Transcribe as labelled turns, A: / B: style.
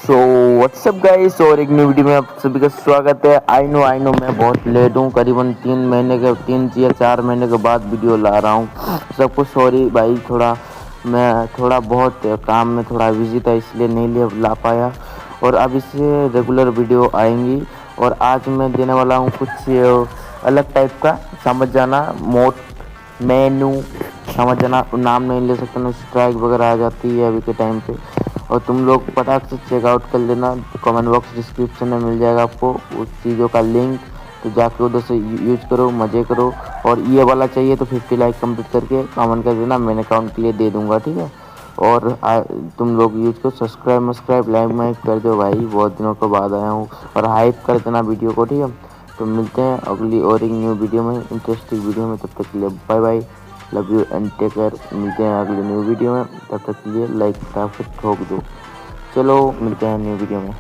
A: So what's up guys, और एक new video में आप सभी का स्वागत है। आई नो मैं बहुत लेट हूँ, करीबन 3 या 4 महीने के बाद वीडियो ला रहा हूँ। सबको सॉरी भाई, मैं थोड़ा बहुत काम में थोड़ा बिजी था, इसलिए नहीं ला पाया। और अब इससे रेगुलर वीडियो आएंगी। और आज मैं देने वाला हूँ कुछ अलग टाइप का, समझ जाना। मेनू समझ जाना, नाम नहीं ले सकते ना, स्ट्राइक वगैरह आ जाती है अभी के टाइम पे। और तुम लोग फटाक से चेकआउट कर लेना, कमेंट बॉक्स डिस्क्रिप्शन में मिल जाएगा आपको उस चीज़ों का लिंक। तो जाके उधर से यूज करो, मज़े करो। और ये वाला चाहिए तो 50 लाइक कंप्लीट करके कमेंट कर देना, मैंने अकाउंट के लिए दे दूंगा, ठीक है। और तुम लोग यूज करो, सब्सक्राइब लाइक कर दो भाई, बहुत दिनों के बाद आया हूँ। और हाइप कर देना वीडियो को, ठीक है। तो मिलते हैं अगली और एक न्यू वीडियो में, इंटरेस्टिंग वीडियो में। तब तक के लिए bye bye, love you and take care. मिलते हैं अगली न्यू वीडियो में, तब तक के लिए लाइक फटाफट ठोक दो। चलो मिलते हैं न्यू वीडियो में।